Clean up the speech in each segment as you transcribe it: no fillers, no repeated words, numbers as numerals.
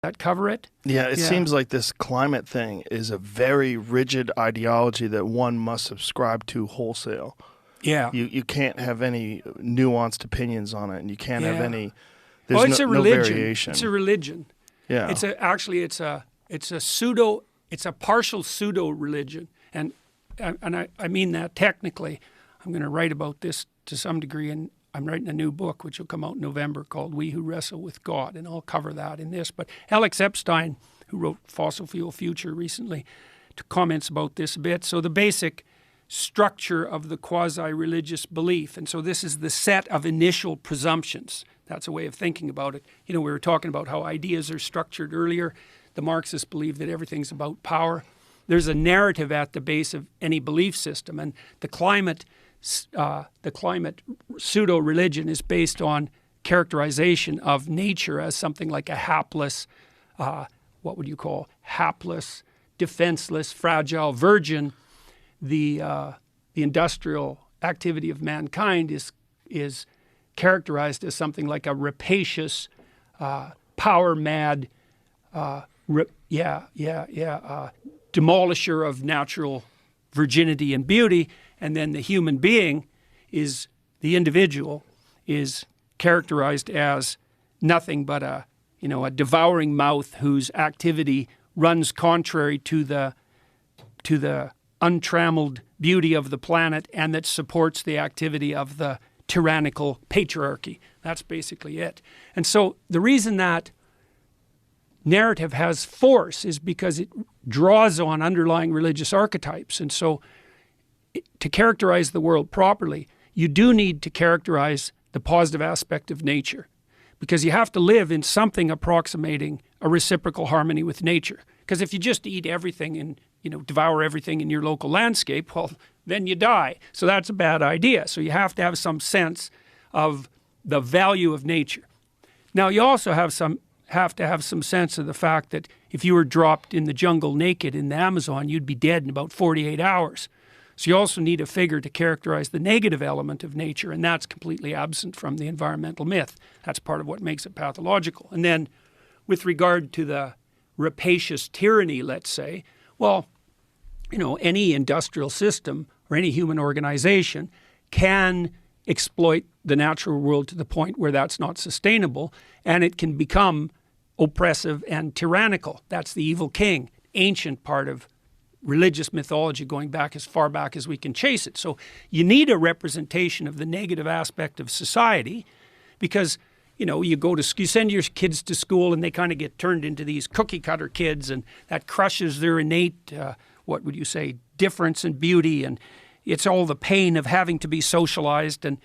that cover it? Yeah, it seems like this climate thing is a very rigid ideology that one must subscribe to wholesale. Yeah. You can't have any nuanced opinions on it, and you can't have any. There's It's a no religion. variation. It's a religion. Yeah. It's a partial pseudo religion, and I mean that technically. I'm going to write about this to some degree, and I'm writing a new book which will come out in November called We Who Wrestle with God, and I'll cover that in this. But Alex Epstein, who wrote Fossil Fuel Future recently, comments about this a bit. So the basic structure of the quasi-religious belief, and so this is the set of initial presumptions. That's a way of thinking about it. You know, we were talking about how ideas are structured earlier. The Marxists believe that everything's about power. There's a narrative at the base of any belief system, and the climate pseudo-religion is based on characterization of nature as something like a hapless, what would you call, hapless, defenseless, fragile virgin. The industrial activity of mankind is characterized as something like a rapacious, power-mad, demolisher of natural virginity and beauty, and then the human being is, the individual, is characterized as nothing but a devouring mouth whose activity runs contrary to the untrammeled beauty of the planet, and that supports the activity of the tyrannical patriarchy. That's basically it. And so the reason that narrative has force is because it draws on underlying religious archetypes. And so to characterize the world properly, you do need to characterize the positive aspect of nature, because you have to live in something approximating a reciprocal harmony with nature. Because if you just eat everything and devour everything in your local landscape, well, then you die. So that's a bad idea. So you have to have some sense of the value of nature. Now, you also have to have some sense of the fact that if you were dropped in the jungle naked in the Amazon, you'd be dead in about 48 hours. So you also need a figure to characterize the negative element of nature, and that's completely absent from the environmental myth. That's part of what makes it pathological. And then with regard to the rapacious tyranny, let's say, well, any industrial system or any human organization can exploit the natural world to the point where that's not sustainable, and it can become oppressive and tyrannical. That's the evil king, ancient part of religious mythology going back as far back as we can chase it. So you need a representation of the negative aspect of society, because you send your kids to school and they kind of get turned into these cookie cutter kids, and that crushes their innate, what would you say, difference and beauty, and it's all the pain of having to be socialized. And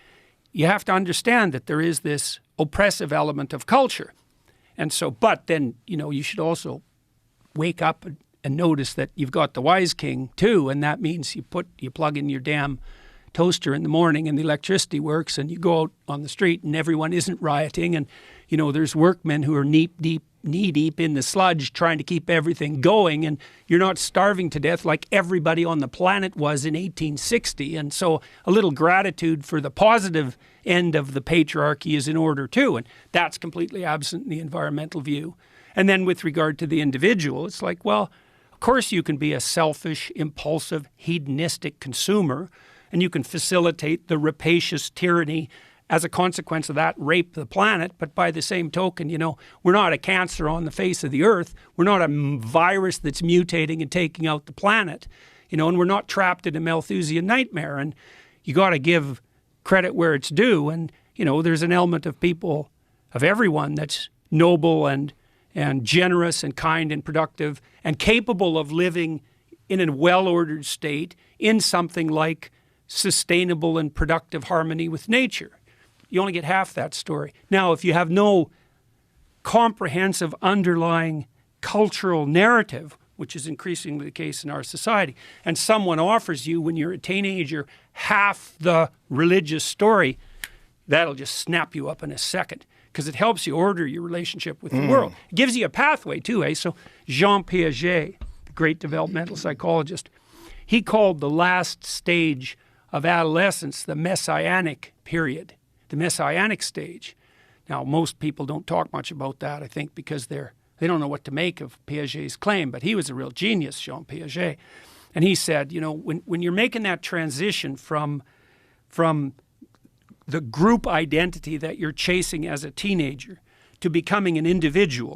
you have to understand that there is this oppressive element of culture. And so, but then, you should also wake up and notice that you've got the wise king too, and that means you plug in your damn toaster in the morning and the electricity works, and you go out on the street and everyone isn't rioting, and there's workmen who are knee deep in the sludge trying to keep everything going, and you're not starving to death like everybody on the planet was in 1860. And so a little gratitude for the positive end of the patriarchy is in order too, and that's completely absent in the environmental view. And then with regard to the individual, it's like, well, of course you can be a selfish, impulsive, hedonistic consumer, and you can facilitate the rapacious tyranny as a consequence of that, rape the planet. But by the same token, we're not a cancer on the face of the earth. We're not a virus that's mutating and taking out the planet, and we're not trapped in a Malthusian nightmare. And you got to give credit where it's due. And, there's an element of people, of everyone, that's noble and generous and kind and productive and capable of living in a well-ordered state in something like sustainable and productive harmony with nature. You only get half that story. Now, if you have no comprehensive underlying cultural narrative, which is increasingly the case in our society, and someone offers you, when you're a teenager, half the religious story, that'll just snap you up in a second, because it helps you order your relationship with the world. It gives you a pathway too, eh? So Jean Piaget, the great developmental psychologist, he called the last stage of adolescence the messianic period, the messianic stage. Now, most people don't talk much about that, I think, because they're They don't know what to make of Piaget's claim, but he was a real genius, Jean Piaget. And he said, you know, when you're making that transition from the group identity that you're chasing as a teenager to becoming an individual,